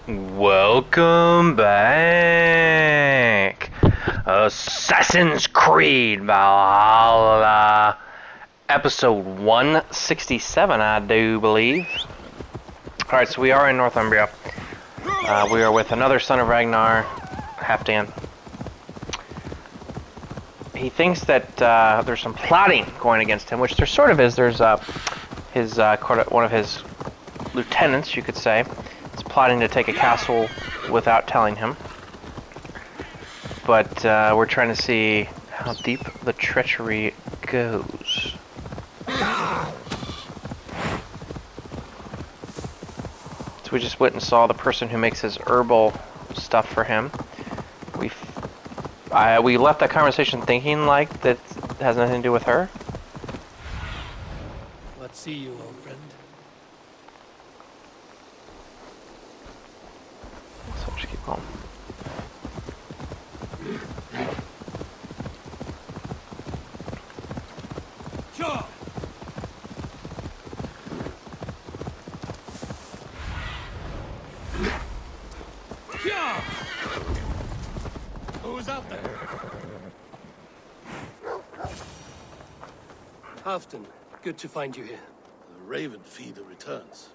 Welcome back. Assassin's Creed Valhalla. Episode 167, I do believe. Alright, so we are in Northumbria. We are with another son of Ragnar, Halfdan. He thinks that there's some plotting going against him, which there sort of is. There's one of his lieutenants, you could say, is plotting to take a castle without telling him. But we're trying to see how deep the treachery goes. So we just went and saw the person who makes his herbal stuff for him. We left that conversation thinking like that has nothing to do with her. Let's see you, old friend. So just keep going. Sure. Who's out there? Halfdan, good to find you here. The Raven feeder returns.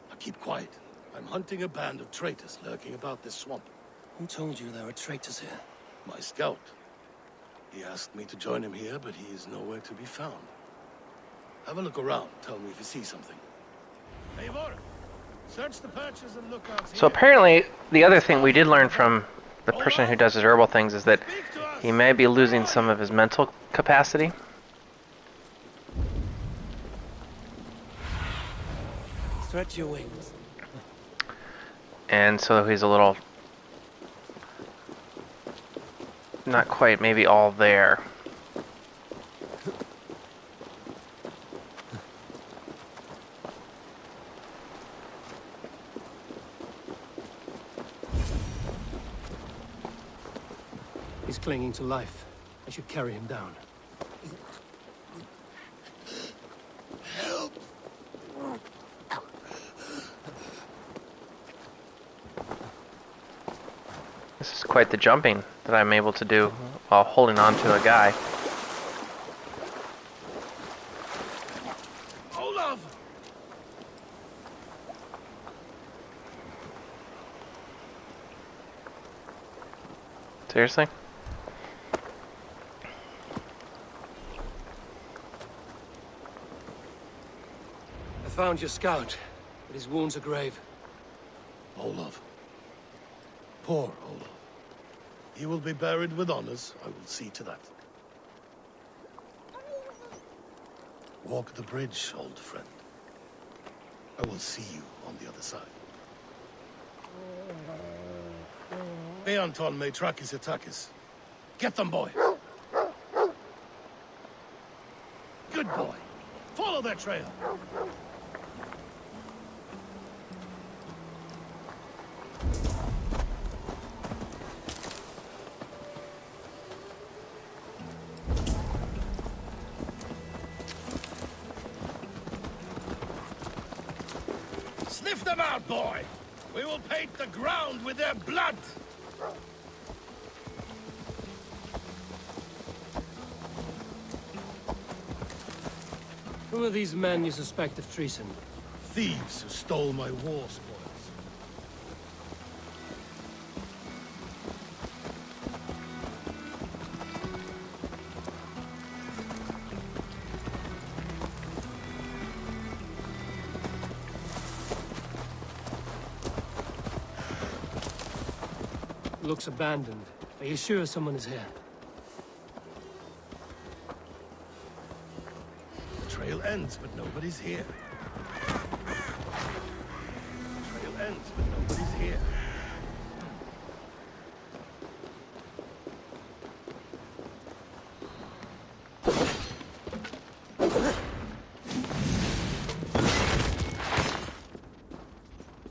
Now keep quiet. I'm hunting a band of traitors lurking about this swamp. Who told you there were traitors here? My scout. He asked me to join him here, but he is nowhere to be found. Have a look around. Tell me if you see something. Eivor, search the perches and lookouts here. So apparently, the other thing we did learn from the person who does his herbal things is that he may be losing some of his mental capacity. Stretch your wings. And so he's a little... not quite maybe all there. He's clinging to life. I should carry him down. Help! This is quite the jumping that I'm able to do while holding on to a guy. Olaf! Seriously? I found your scout, but his wounds are grave. Olaf. Poor Olaf. He will be buried with honors. I will see to that. Walk the bridge, old friend. I will see you on the other side. Beanton may track his attackers. Get them, boy! Good boy. Follow their trail. Sniff them out, boy! We will paint the ground with their blood! Who are these men you suspect of treason? Thieves who stole my war spoils. Looks abandoned. Are you sure someone is here? The trail ends, but nobody's here. The trail ends, but nobody's here.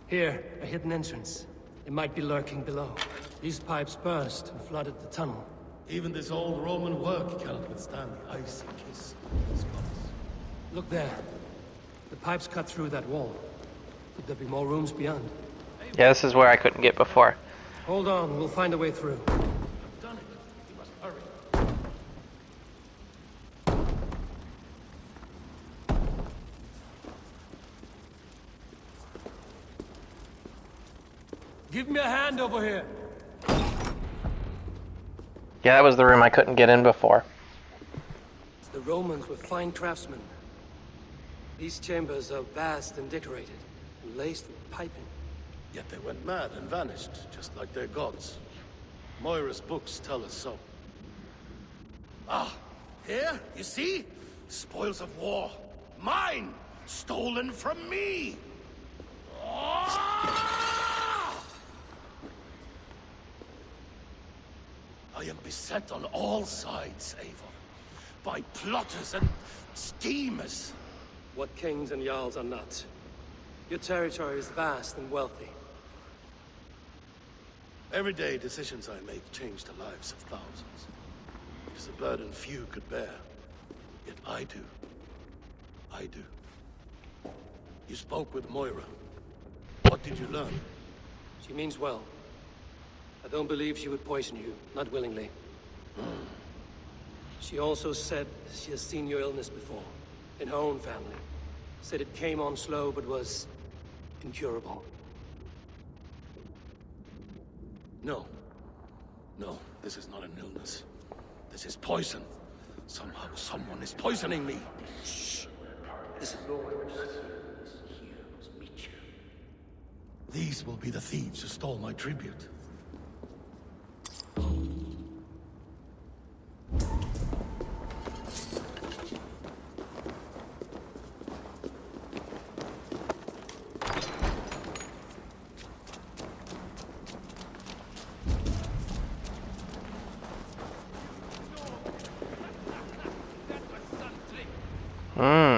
Here, a hidden entrance. It might be lurking below. These pipes burst and flooded the tunnel. Even this old Roman work cannot withstand the icy kiss of these gods. Look there. The pipes cut through that wall. Could there be more rooms beyond? Hey, Yeah, this is where I couldn't get before. Hold on, we'll find a way through. I've done it. You must hurry. Give me a hand over here. Yeah, that was the room I couldn't get in before. The Romans were fine craftsmen. These chambers are vast and decorated, and laced with piping. Yet they went mad and vanished, just like their gods. Moira's books tell us so. Ah, here, you see? Spoils of war. Mine! Stolen from me! Ah! I am beset on all sides, Eivor. By plotters and schemers. What kings and jarls are not. Your territory is vast and wealthy. Everyday decisions I make change the lives of thousands. It is a burden few could bear. Yet I do. I do. You spoke with Moira. What did you learn? She means well. I don't believe she would poison you, not willingly. She also said she has seen your illness before, in her own family. Said it came on slow, but was incurable. No. No, this is not an illness. This is poison. Somehow someone is poisoning me. Shh. This is These will be the thieves who stole my tribute.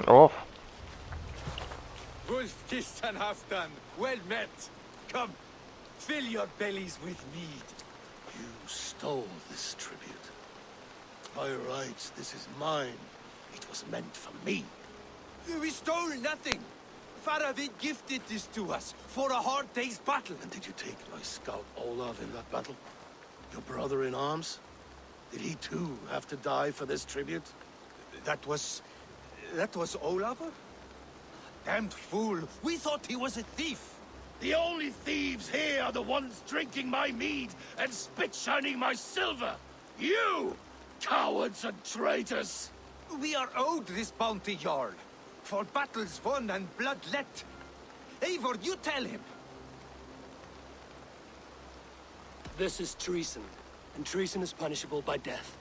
Oh. Wolf kissed and half done. Well met. Come, fill your bellies with mead. You stole this tribute. By rights, this is mine. It was meant for me. We stole nothing. Faravid gifted this to us for a hard day's battle. And did you take my scout Olav in that battle? Your brother in arms? Did he too have to die for this tribute? That was Olafur? Damned fool. We thought he was a thief. The only thieves here are the ones drinking my mead and spit-shining my silver! You! Cowards and traitors! We are owed this bounty, Jarl. For battles won and blood let. Eivor, you tell him. This is treason, and treason is punishable by death.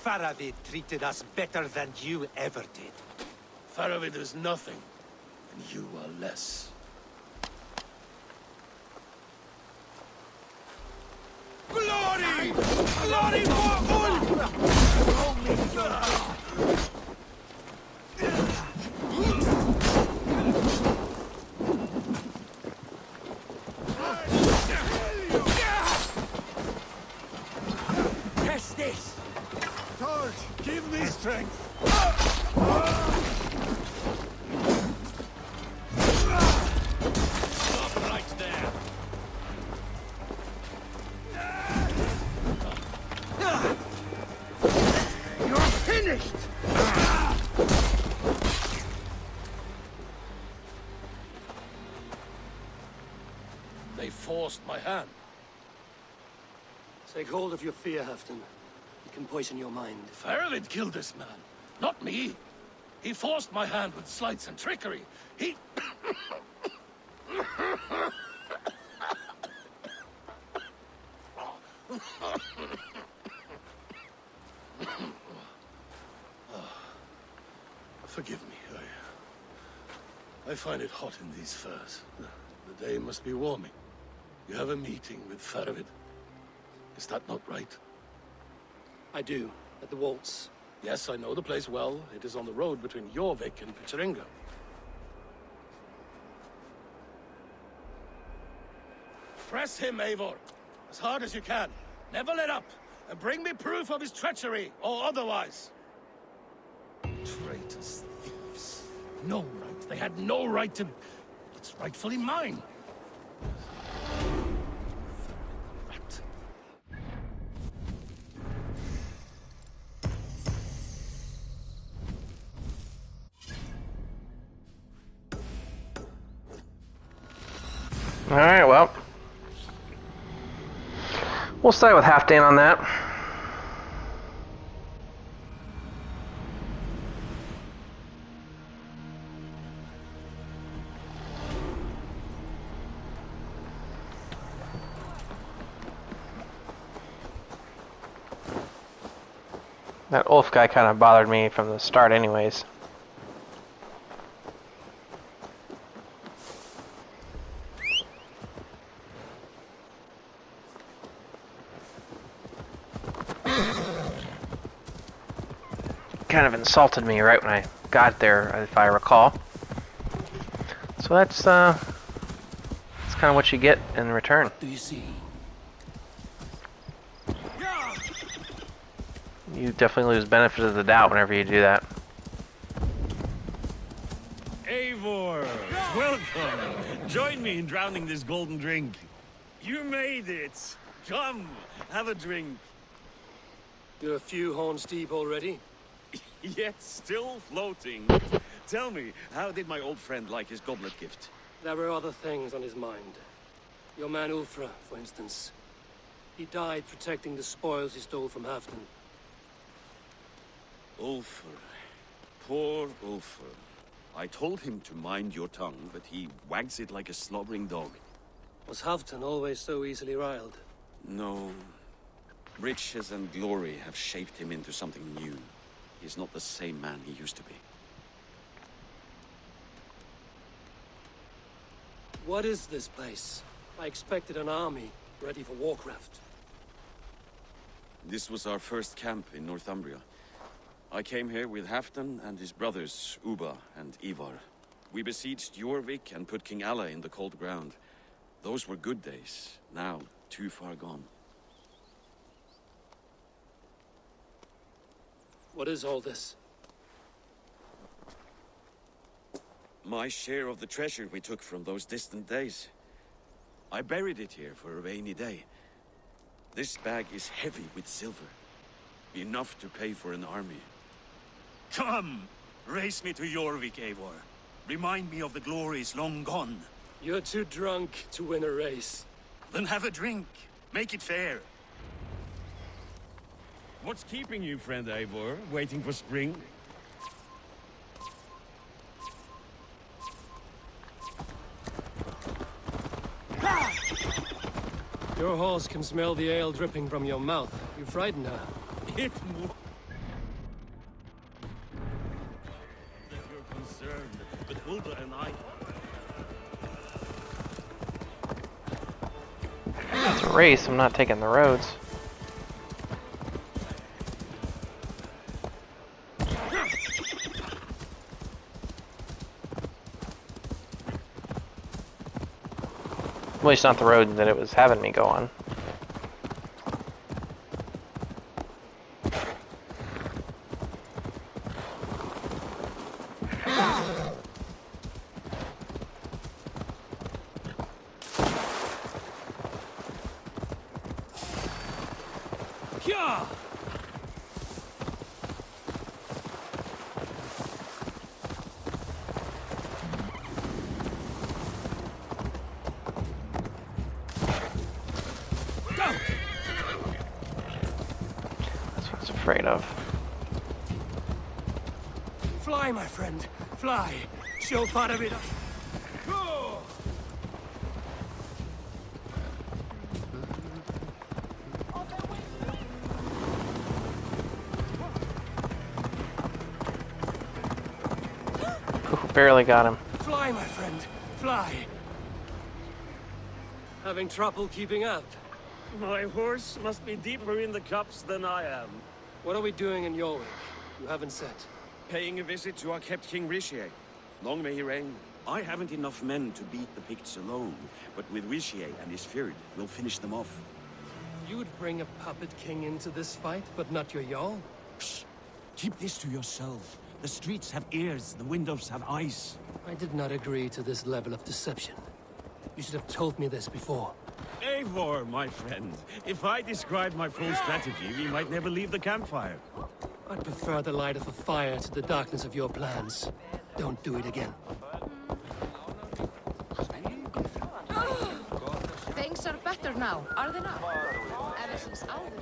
Faravid treated us better than you ever did. Faravid is nothing, and you are less. Glory! Glory for Ulf! Test this! Torch, give me strength! Stop right there! You're finished! They forced my hand. Take hold of your fear, Halfdan. It can poison your mind. Faravid killed this man, not me. He forced my hand with sleights and trickery. He... Forgive me. I find it hot in these furs. The day must be warming. You have a meeting with Faravid. Is that not right? I do, at the waltz. Yes, I know the place well. It is on the road between Jorvik and Picheringa. Press him, Eivor. As hard as you can. Never let up. And bring me proof of his treachery, or otherwise. Traitors, thieves. No right They had no right to... It's rightfully mine. Rat. Alright, well. We'll side with Halfdan on that. That Ulf guy kind of bothered me from the start anyways. Kind of insulted me right when I got there, if I recall. So that's kind of what you get in return. Do you see? You definitely lose benefit of the doubt whenever you do that. Eivor, welcome. Join me in drowning this golden drink. You made it. Come, have a drink. You're a few horns deep already. Yet still floating. Tell me, how did my old friend like his goblet gift? There were other things on his mind. Your man Ulfra, for instance. He died protecting the spoils he stole from Halfdan. Ulfr. Poor Ulfr. I told him to mind your tongue, but he wags it like a slobbering dog. Was Halfdan always so easily riled? No. Riches and glory have shaped him into something new. He's not the same man he used to be. What is this place? I expected an army, ready for warcraft. This was our first camp in Northumbria. I came here with Halfdan and his brothers, Ubba and Ivar. We besieged Jorvik and put King Alla in the cold ground. Those were good days, now too far gone. What is all this? My share of the treasure we took from those distant days. I buried it here for a rainy day. This bag is heavy with silver. Enough to pay for an army. Come! Race me to Jorvik, Eivor. Remind me of the glories long gone. You're too drunk to win a race. Then have a drink. Make it fair. What's keeping you, friend Eivor? Waiting for spring? Your horse can smell the ale dripping from your mouth. You frightened her. It that you're concerned, but Hulda and I... It's a race, I'm not taking the roads. At least not the road that it was having me go on. Hyah! That's what I was afraid of. Fly, my friend. Fly. Show part of it. Go! Ooh, barely got him. Fly, my friend. Fly. Having trouble keeping up? My horse must be deeper in the cups than I am. What are we doing in Jorvik? You haven't said. Paying a visit to our kept King Rishi. Long may he reign. I haven't enough men to beat the Picts alone, but with Rishi and his Fyrd, we'll finish them off. You would bring a puppet king into this fight, but not your Jarl? Psst. Keep this to yourself. The streets have ears, the windows have eyes. I did not agree to this level of deception. You should have told me this before. Eivor, my friend. If I described my full strategy, we might never leave the campfire. I prefer the light of a fire to the darkness of your plans. Don't do it again. Things are better now, are they not? Ever since Alvin.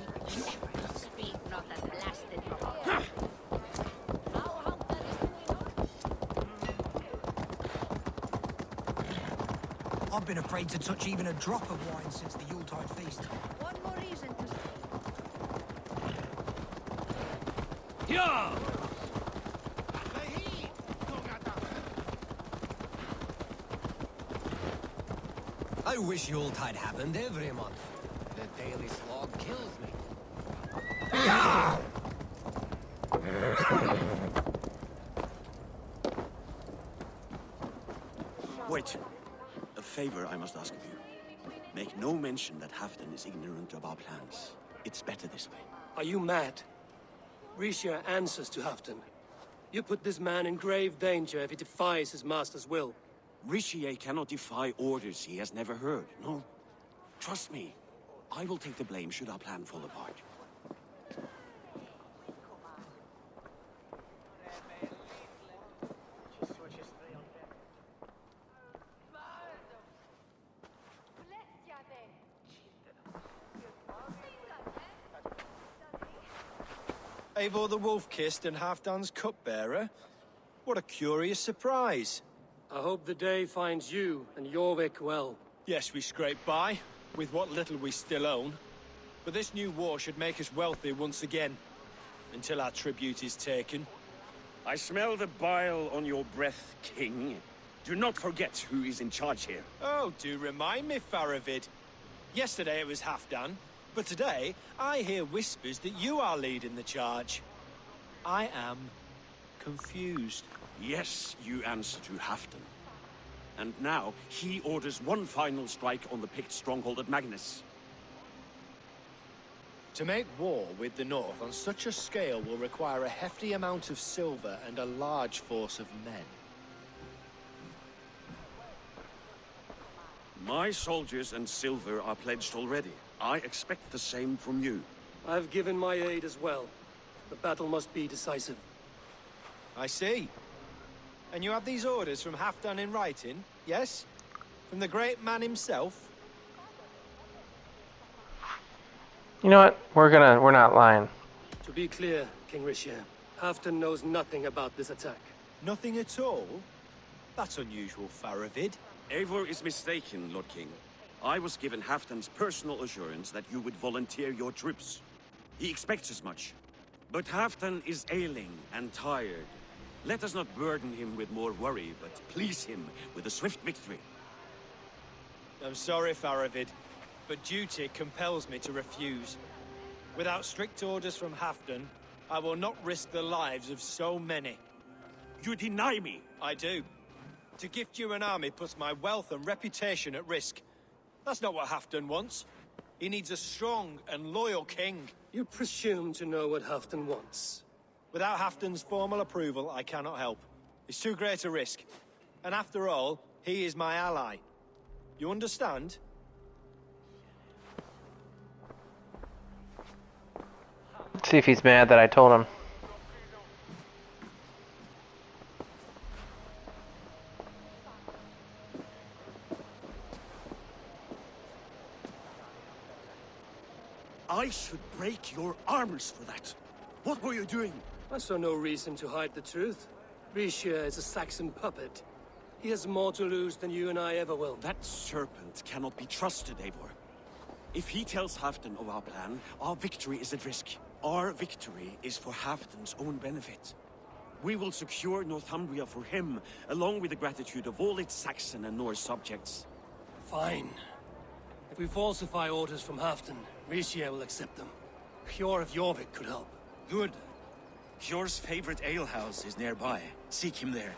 Speak not that blasted. I've been afraid to touch even a drop of wine since the Yuletide feast. One more reason to... Yeah! I wish Yuletide happened every month. The daily slog kills me. Wait. A favor I must ask of you. Make no mention that Halfdan is ignorant of our plans. It's better this way. Are you mad? Risha answers to Halfdan. You put this man in grave danger if he defies his master's will. Rishi cannot defy orders he has never heard, no? Trust me. I will take the blame should our plan fall apart. Eivor the Wolf-Kissed and Halfdan's cupbearer? What a curious surprise. I hope the day finds you and Jorvik well. Yes, we scraped by, with what little we still own. But this new war should make us wealthy once again, until our tribute is taken. I smell the bile on your breath, King. Do not forget who is in charge here. Oh, do remind me, Faravid. Yesterday it was Halfdan, but today I hear whispers that you are leading the charge. I am confused. Yes, you answer to Halfdan. And now, he orders one final strike on the Pict stronghold at Magnus. To make war with the North on such a scale will require a hefty amount of silver and a large force of men. My soldiers and silver are pledged already. I expect the same from you. I've given my aid as well. The battle must be decisive. I see. And you have these orders from Halfdan in writing, yes? From the great man himself? You know what? We're not lying. To be clear, King Risha, Halfdan knows nothing about this attack. Nothing at all? That's unusual, Faravid. Eivor is mistaken, Lord King. I was given Halfdan's personal assurance that you would volunteer your troops. He expects as much. But Halfdan is ailing and tired. Let us not burden him with more worry, but please him with a swift victory. I'm sorry, Faravid, but duty compels me to refuse. Without strict orders from Halfdan, I will not risk the lives of so many. You deny me! I do. To gift you an army puts my wealth and reputation at risk. That's not what Halfdan wants. He needs a strong and loyal king. You presume to know what Halfdan wants. Without Halfdan's formal approval, I cannot help. It's too great a risk. And after all, he is my ally. You understand? Let's see if he's mad that I told him. I should break your arms for that. What were you doing? I saw no reason to hide the truth. Risha is a Saxon puppet. He has more to lose than you and I ever will. That serpent cannot be trusted, Eivor. If he tells Halfdan of our plan, our victory is at risk. Our victory is for Halfdan's own benefit. We will secure Northumbria for him, along with the gratitude of all its Saxon and Norse subjects. Fine. If we falsify orders from Halfdan, Risha will accept them. Hjor of Jorvik could help. Good. Hjor's favorite alehouse is nearby. Seek him there.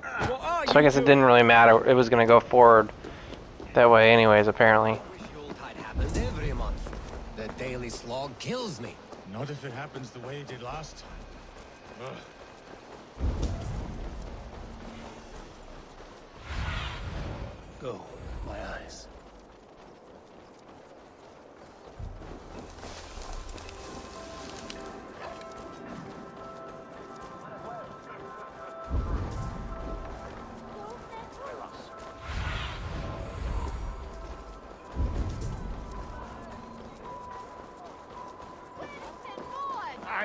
So I guess it didn't really matter. It was going to go forward that way anyways, apparently. Yuletide happens every month. The daily slog kills me. Not if it happens the way it did last time. Ugh. Go, my eyes.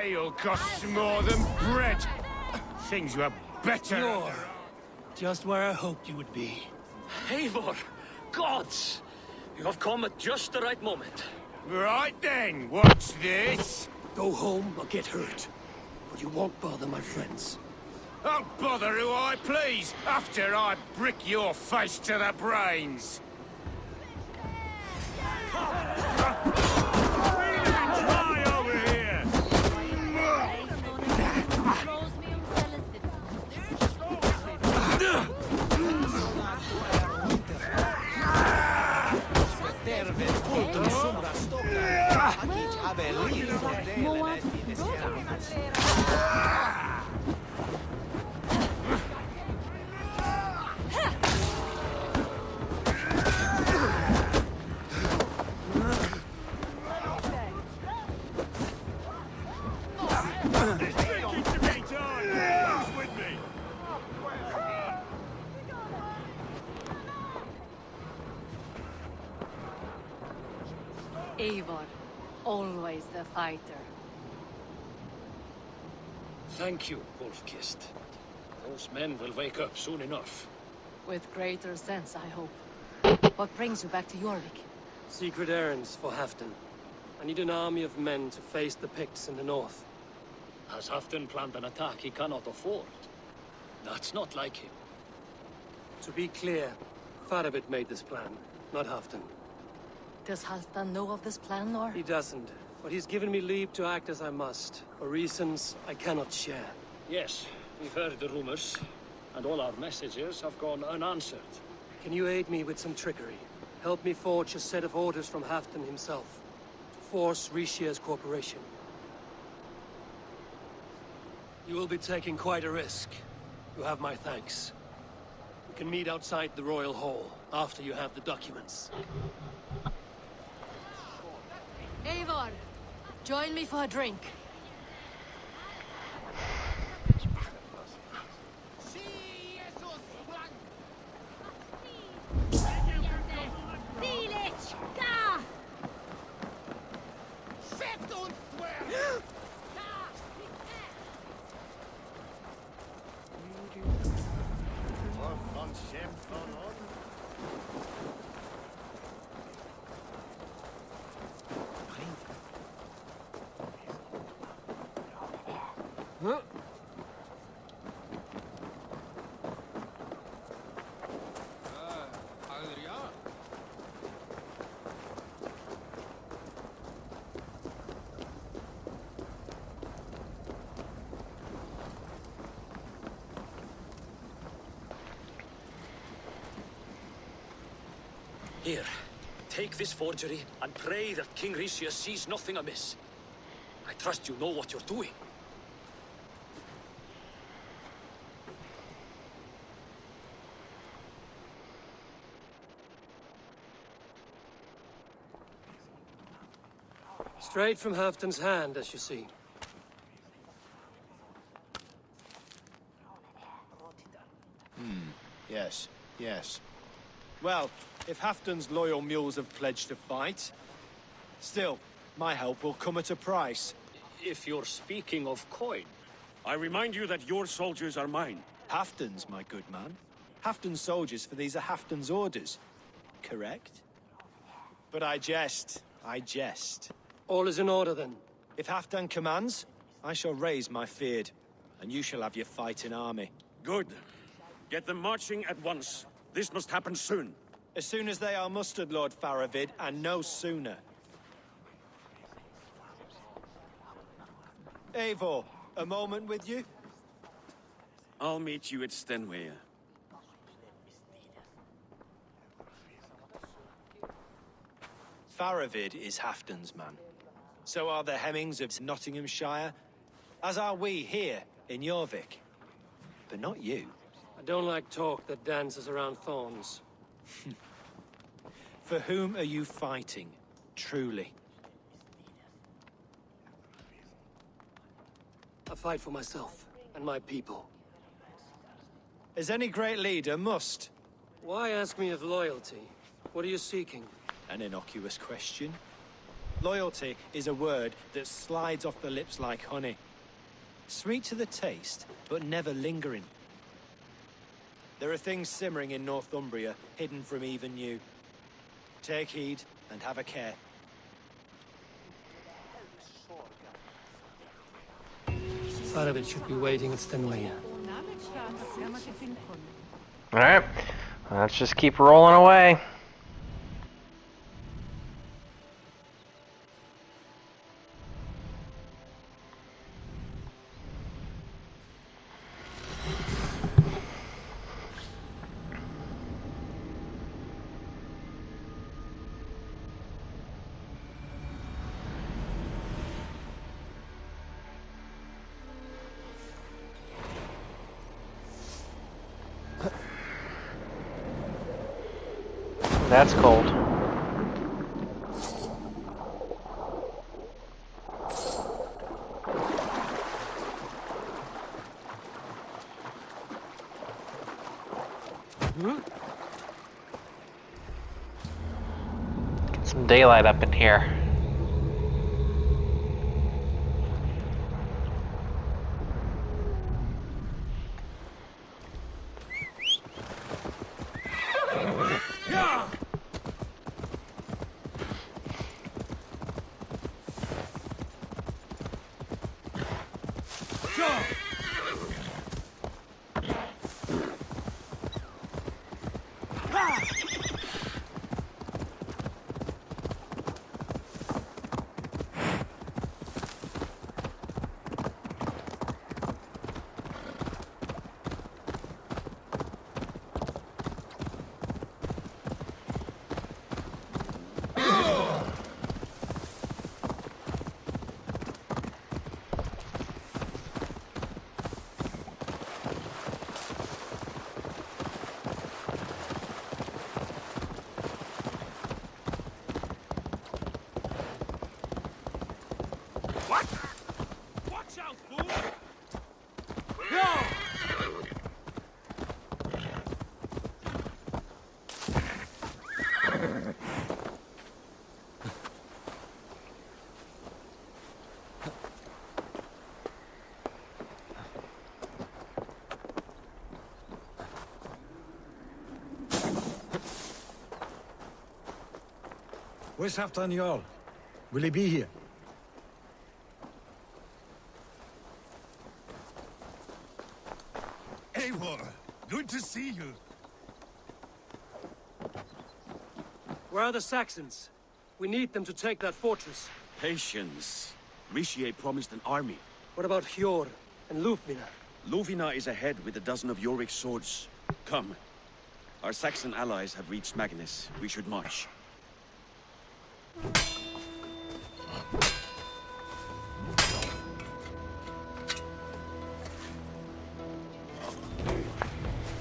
Ale costs more than bread. Things were better. You're just where I hoped you would be. Eivor! Gods! You have come at just the right moment. Right then, what's this? Go home or get hurt. But you won't bother my friends. I'll bother who I please, after I brick your face to the brains. Dry over here! Eivor, always the fighter. Thank you, Wolf-Kissed. Those men will wake up soon enough. With greater sense, I hope. What brings you back to Jorvik? Secret errands for Halfdan. I need an army of men to face the Picts in the north. Has Halfdan planned an attack he cannot afford? That's not like him. To be clear, Faravid made this plan, not Halfdan. Does Halfdan know of this plan, or? He doesn't, but he's given me leave to act as I must, for reasons I cannot share. Yes, we've heard the rumors, and all our messages have gone unanswered. Can you aid me with some trickery? Help me forge a set of orders from Halfdan himself, to force Rishia's cooperation. You will be taking quite a risk. You have my thanks. We can meet outside the Royal Hall, after you have the documents. Eivor, join me for a drink. Here, take this forgery and pray that King Rishia sees nothing amiss. I trust you know what you're doing. Straight from Halfdan's hand, as you see. Yes, yes. Well, if Halfdan's loyal mules have pledged to fight, still, my help will come at a price. If you're speaking of coin, I remind you that your soldiers are mine. Halfdan's, my good man. Halfdan's soldiers, for these are Halfdan's orders. Correct? But I jest. I jest. All is in order, then. If Halfdan commands, I shall raise my feared, and you shall have your fighting army. Good. Get them marching at once. This must happen soon. As soon as they are mustered, Lord Faravid, and no sooner. Eivor, a moment with you? I'll meet you at Stenway. Faravid is Halfdan's man. So are the Hemmings of Nottinghamshire, as are we here in Jorvik. But not you. I don't like talk that dances around thorns. For whom are you fighting, truly? I fight for myself and my people. As any great leader must. Why ask me of loyalty? What are you seeking? An innocuous question. Loyalty is a word that slides off the lips like honey. Sweet to the taste, but never lingering. There are things simmering in Northumbria, hidden from even you. Take heed and have a care. Faravit should be waiting at Stenway. Alright, let's just keep rolling away. That's cold. Get some daylight up in here. Where's Halfdan Jarl? Will he be here? Eivor, good to see you. Where are the Saxons? We need them to take that fortress. Patience. Richier promised an army. What about Hjor and Lufmina? Lovina is ahead with a dozen of Jorvik's swords. Come. Our Saxon allies have reached Magnus. We should march.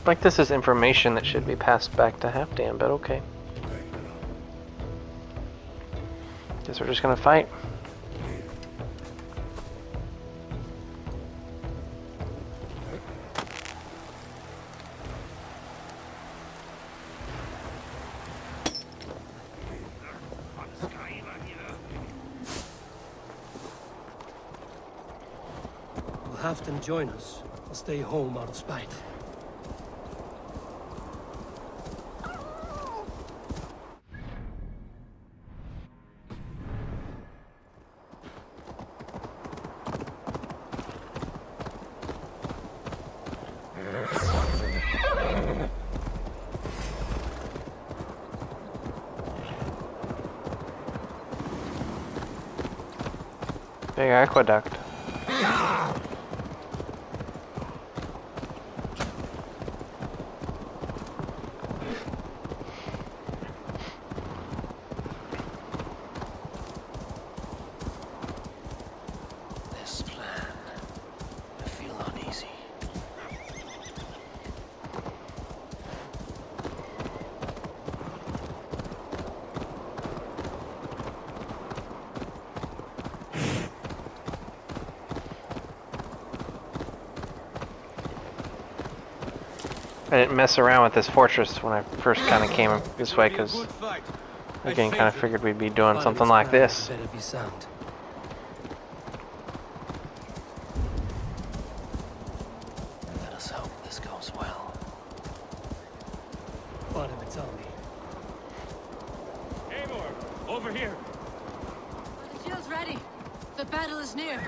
Like this is information that should be passed back to Halfdan, but okay. Guess we're just gonna fight. Will Halfdan join us? Or stay home out of spite? Big aqueduct. I didn't mess around with this fortress when I first kind of came this way because, again, kind of figured we'd be doing something like this. Better be sound. Let us hope this goes well. Fatima, tell me. Eivor, over here. The shield's ready. The battle is near.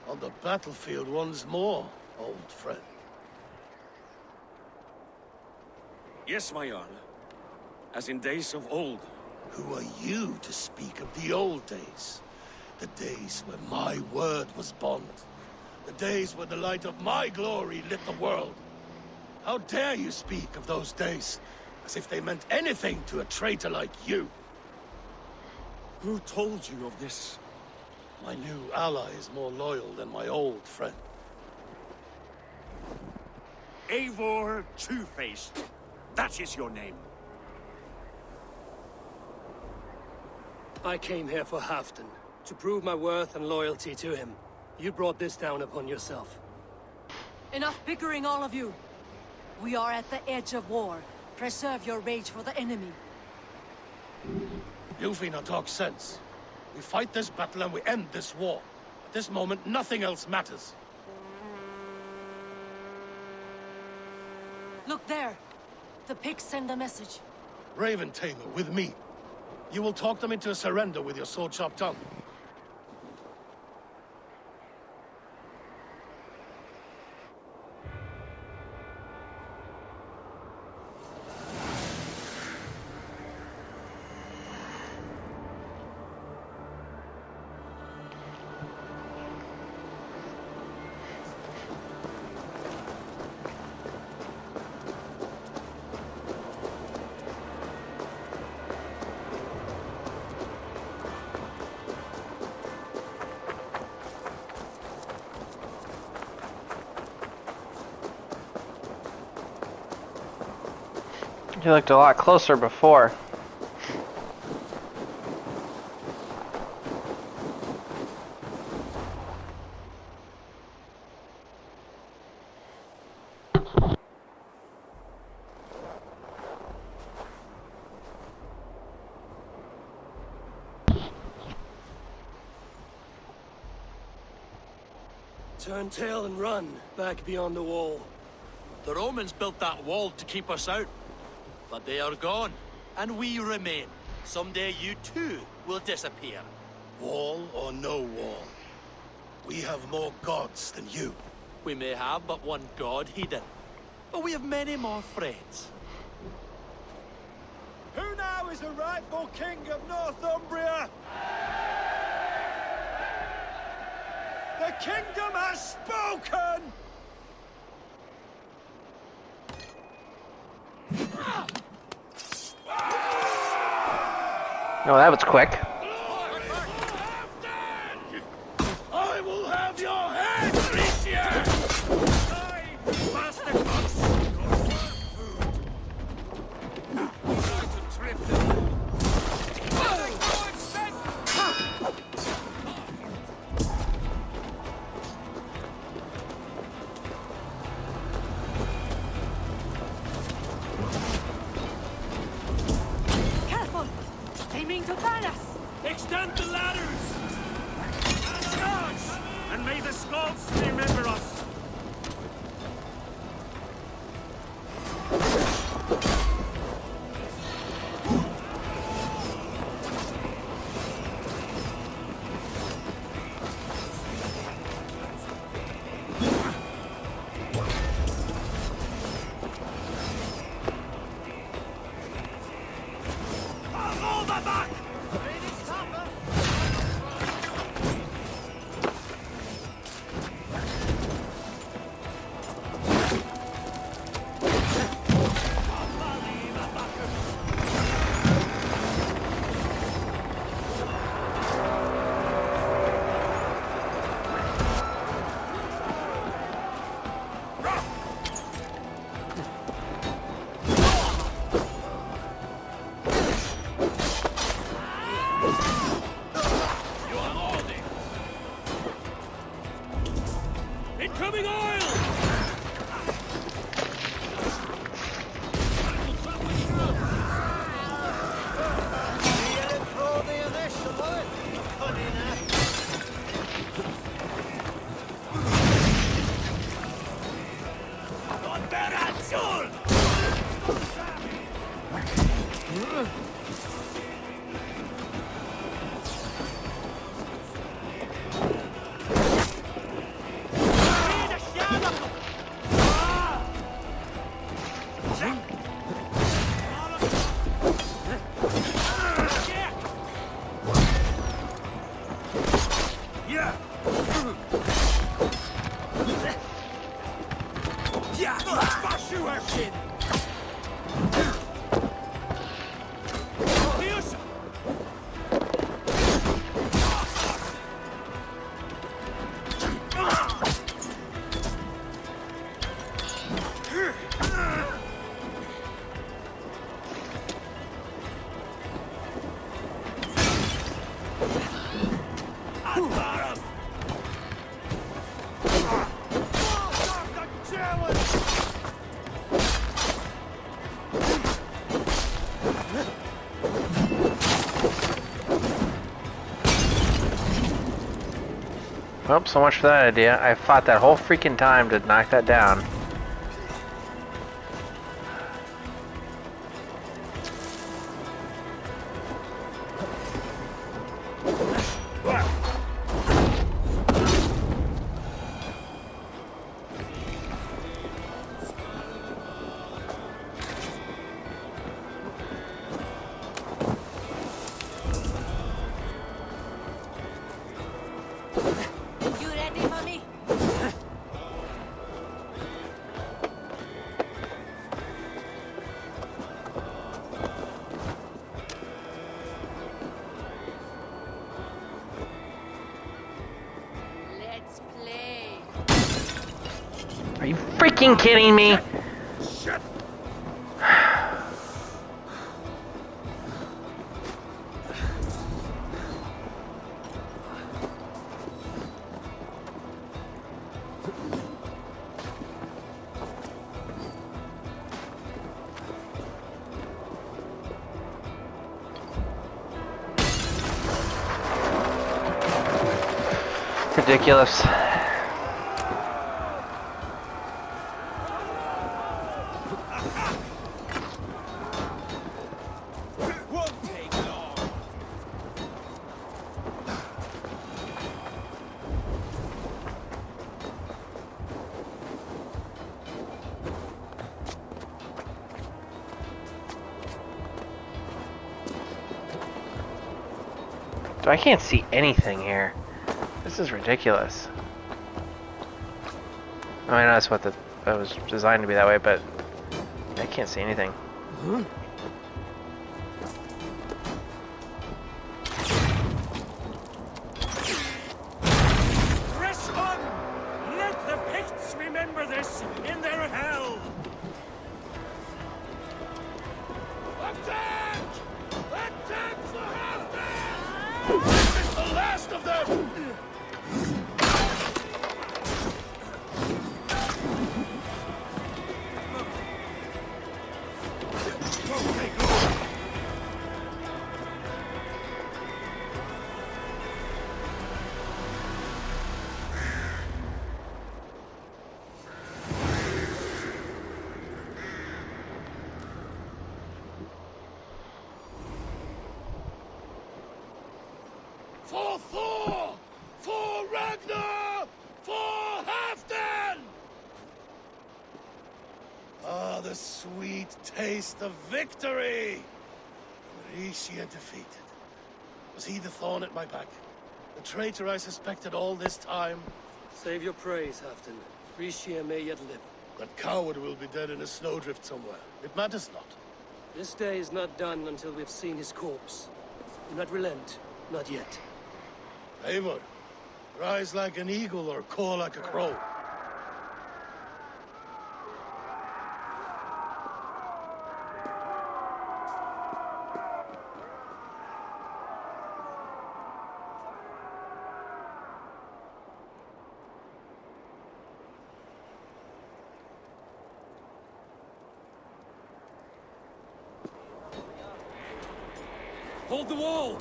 On the battlefield once more, old friend. Yes, my Jarl. As in days of old. Who are you to speak of the old days? The days when my word was bond. The days when the light of my glory lit the world. How dare you speak of those days, as if they meant anything to a traitor like you? Who told you of this? My new ally is more loyal than my old friend. Eivor Two-Faced. That is your name. I came here for Halfdan, to prove my worth and loyalty to him. You brought this down upon yourself. Enough bickering, all of you. We are at the edge of war. Preserve your rage for the enemy. You finna talk sense. We fight this battle and we end this war. At this moment, nothing else matters. Look there. The pigs send a message. Raven Tamer, with me. You will talk them into a surrender with your sword-sharp tongue. He looked a lot closer before. Turn tail and run, back beyond the wall. The Romans built that wall to keep us out. But they are gone, and we remain. Someday you too will disappear. Wall or no wall, we have more gods than you. We may have but one god hidden, but we have many more friends. Who now is the rightful king of Northumbria? The kingdom has spoken! Oh, that was quick. I will have your head, Alicia! Careful! They mean to ban us! Well, so much for that idea. I fought that whole freaking time to knock that down. You ready for me? Let's play. Are you freaking kidding me? Ridiculous. Won't take long. So I can't see anything here. This is ridiculous. I mean, that's what it was designed to be that way, but I can't see anything. Press on! Let the Picts remember this in their hell! Attack! Attack the Halfdan! This is the last of them! For Thor! For Ragnar! For Halfdan! Ah, the sweet taste of victory! Rishia defeated. Was he the thorn at my back? The traitor I suspected all this time? Save your praise, Halfdan. Rishia may yet live. That coward will be dead in a snowdrift somewhere. It matters not. This day is not done until we've seen his corpse. Do not relent. Not yet. Eivor, rise like an eagle or caw like a crow. Hold the wall!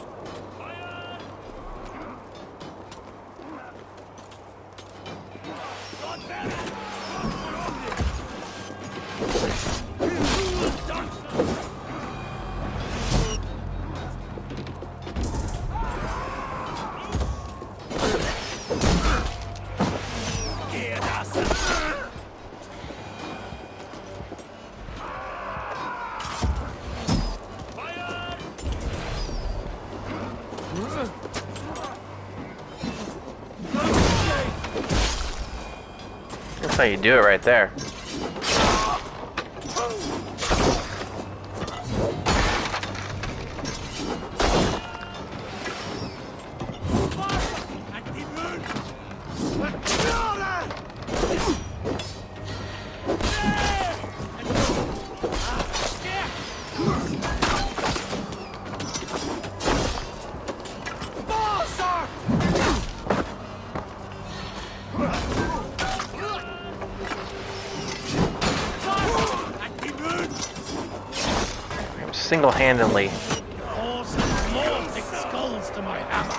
how you do it right there. Single-handedly. Horses more thick skulls to my hammer.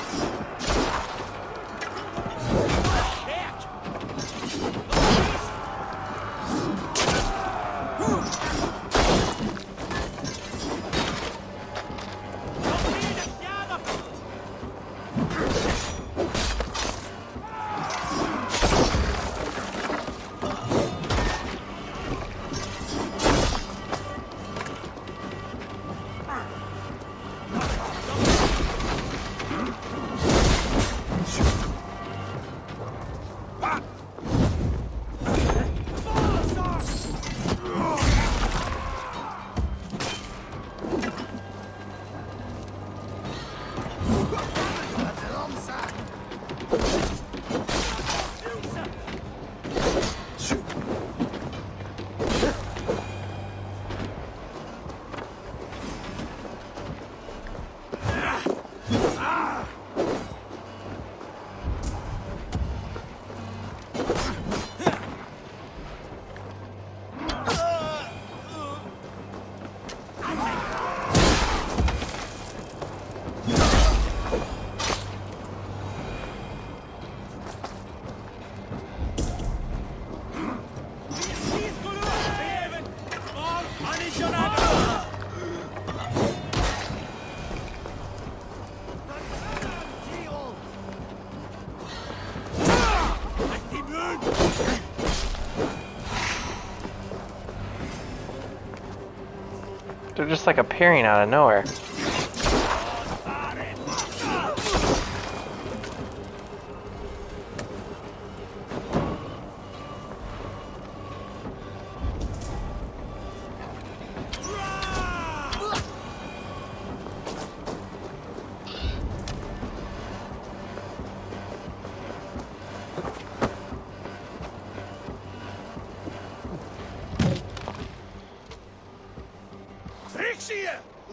They're just like appearing out of nowhere.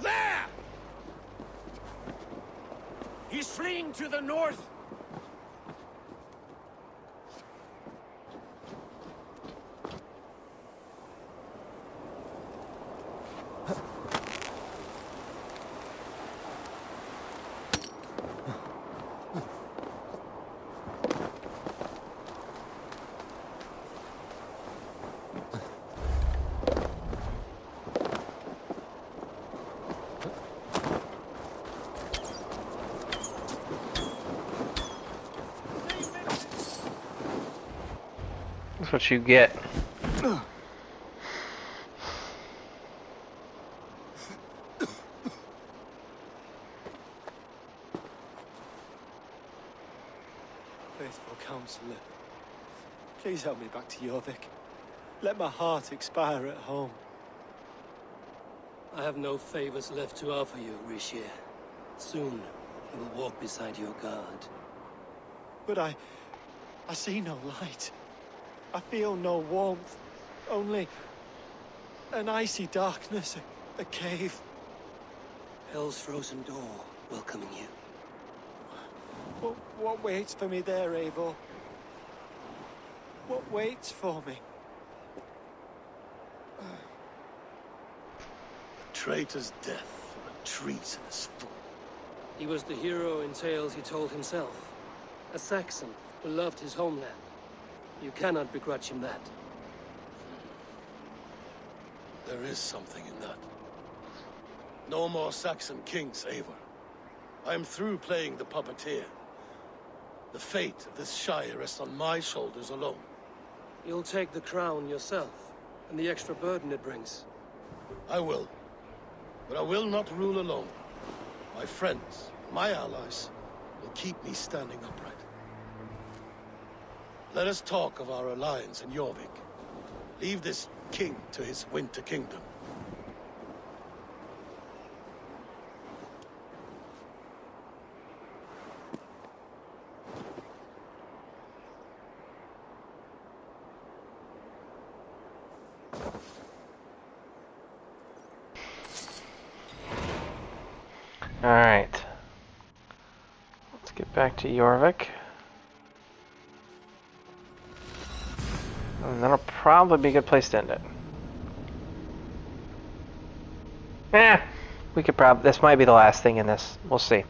There! He's fleeing to the north. That's what you get. Faithful counselor, please help me back to Jorvik. Let my heart expire at home. I have no favors left to offer you, Rishi. Soon, you will walk beside your guard. But I see no light. I feel no warmth. Only an icy darkness, a cave. Hell's frozen door welcoming you. What waits for me there, Eivor? What waits for me? A traitor's death for a treasonous fool. He was the hero in tales he told himself. A Saxon who loved his homeland. You cannot begrudge him that. There is something in that. No more Saxon kings, Eivor. I am through playing the puppeteer. The fate of this Shire rests on my shoulders alone. You'll take the crown yourself, and the extra burden it brings. I will. But I will not rule alone. My friends, my allies, will keep me standing upright. Let us talk of our alliance in Jorvik. Leave this king to his winter kingdom. Alright. Let's get back to Jorvik. And that'll probably be a good place to end it. We could probably... This might be the last thing in this. We'll see.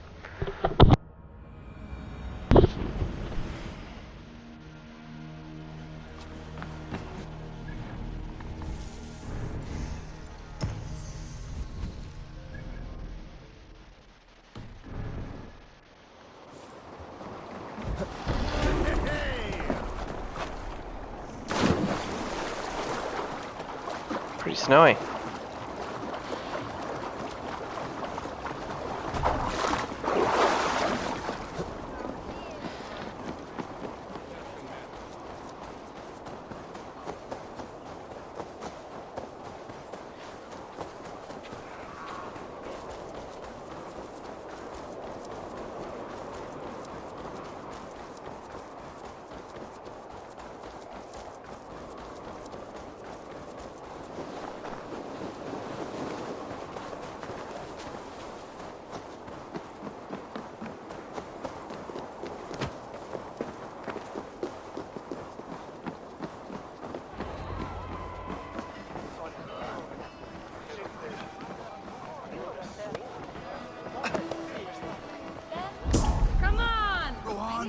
Pretty snowy.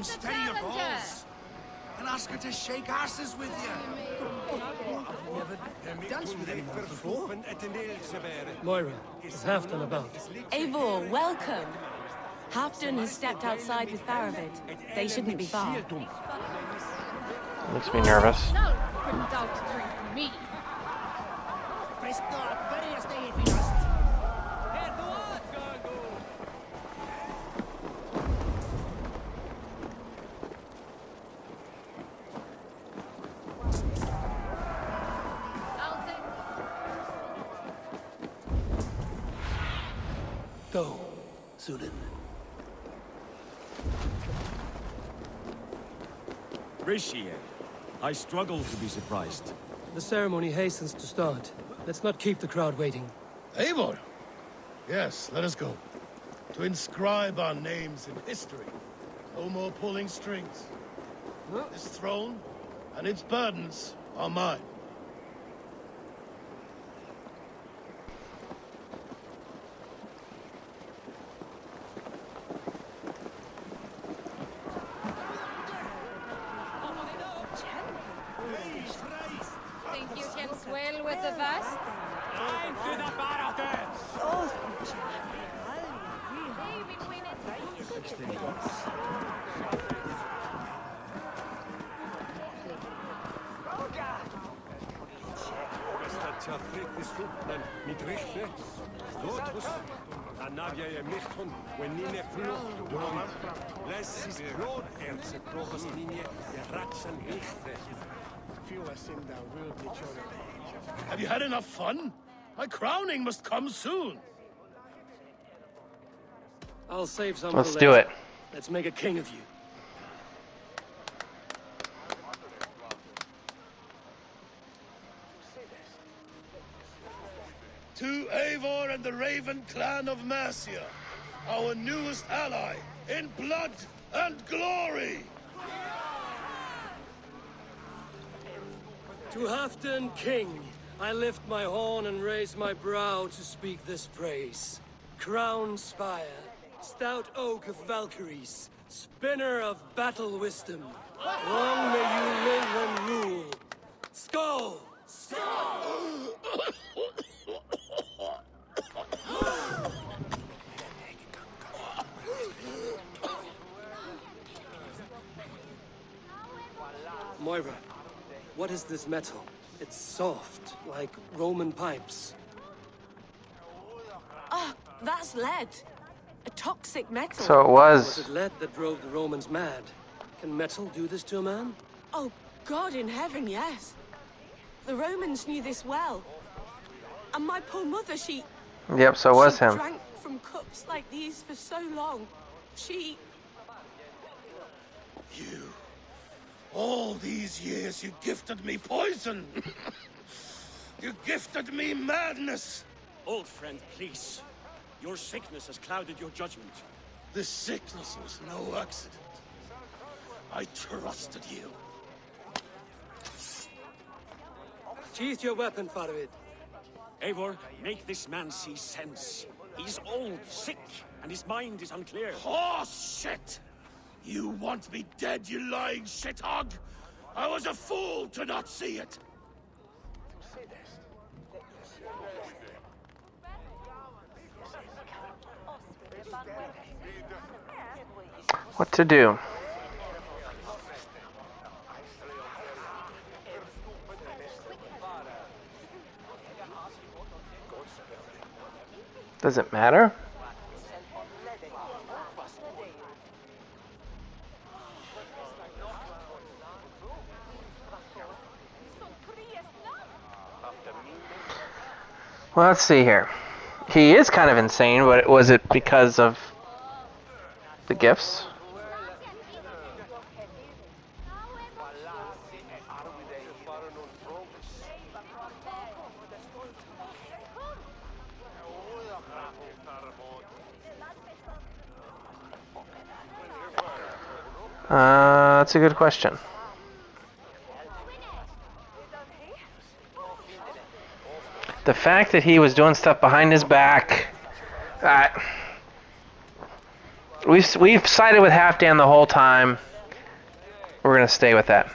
Steady your balls. And ask her to shake asses with you. Never danced with anyone before. Moira, is Halfdan about? Eivor, welcome. Halfdan has stepped outside with Faravid. They shouldn't be far. Makes me nervous. No, couldn't doubt to drink from me. Go, Zulin. Appreciate. I struggle to be surprised. The ceremony hastens to start. Let's not keep the crowd waiting. Eivor! Yes, let us go. To inscribe our names in history. No more pulling strings. This throne and its burdens are mine. Think you can swell with the best? Have you had enough fun? My crowning must come soon. I'll save some Let's for do later. it. Let's make a king of you. To Eivor and the Raven clan of Mercia, our newest ally in blood and glory! To Halfdan, king, I lift my horn and raise my brow to speak this praise. Crown spire, stout oak of Valkyries, spinner of battle wisdom. Long may you live and rule. Skull! Moira, what is this metal? It's soft, like Roman pipes. Ah, that's lead. A toxic metal. So it Was was. it lead that drove the Romans mad? Can metal do this to a man? Oh, God in heaven, yes. The Romans knew this well. And my poor mother, she... Yep, so was she him. drank from cups like these for so long. She... You. All these years you gifted me poison. You gifted me madness. Old friend, please. Your sickness has clouded your judgment. This sickness was no accident. I trusted you. Sheath your weapon, Farid. Eivor, make this man see sense. He's old, sick, and his mind is unclear. Oh, shit! You want me dead, you lying shithog? I was a fool to not see it. What to do? Does it matter? Well, let's see here. He is kind of insane, but was it because of the gifts? That's a good question. The fact that he was doing stuff behind his back, we've sided with Halfdan the whole time. We're gonna stay with that.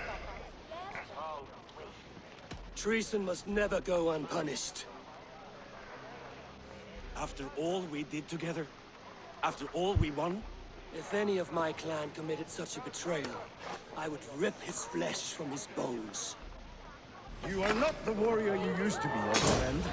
Treason must never go unpunished. After all we did together? After all we won? If any of my clan committed such a betrayal, I would rip his flesh from his bones. You are not the warrior you used to be, old friend.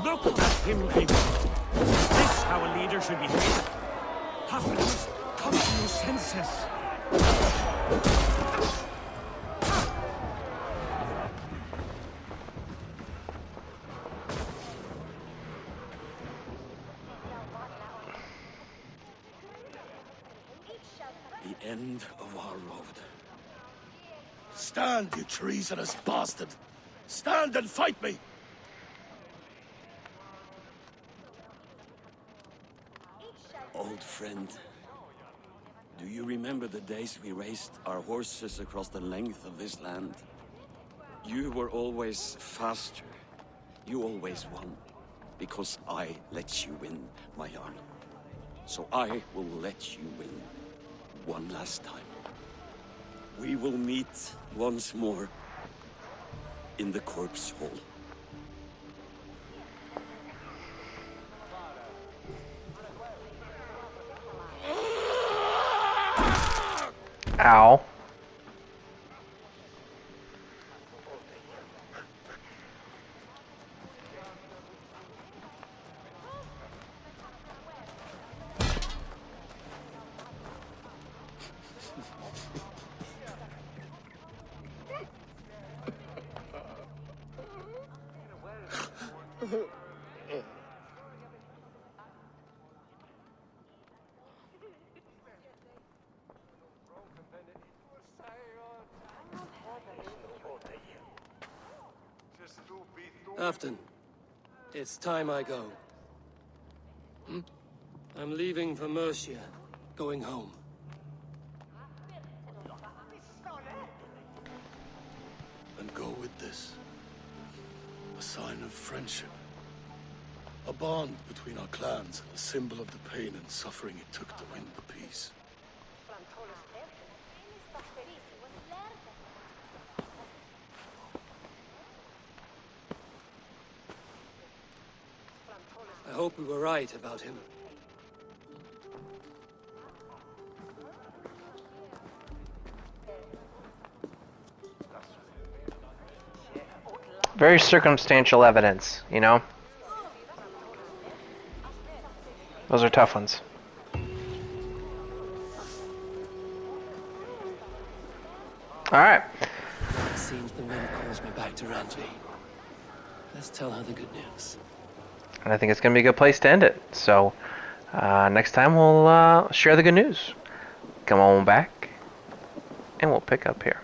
Look at him, Eivor. Is this how a leader should behave? Halfdan, come to your senses. The end of our road. Stand, you treasonous bastard! Stand and fight me! Old friend, do you remember the days we raced our horses across the length of this land? You were always faster. You always won. Because I let you win, my Jarl. So I will let you win. One last time. We will meet once more in the corpse hall. Ow. Afton, it's time I go. I'm leaving for Mercia, going home. And go with this. A sign of friendship. A bond between our clans, a symbol of the pain and suffering it took to win the peace. I hope we were right about him. Very circumstantial evidence, you know? Those are tough ones. Alright. It seems the wind calls me back to Randvi. Let's tell her the good news. And I think it's going to be a good place to end it. So, next time we'll share the good news. Come on back, and we'll pick up here.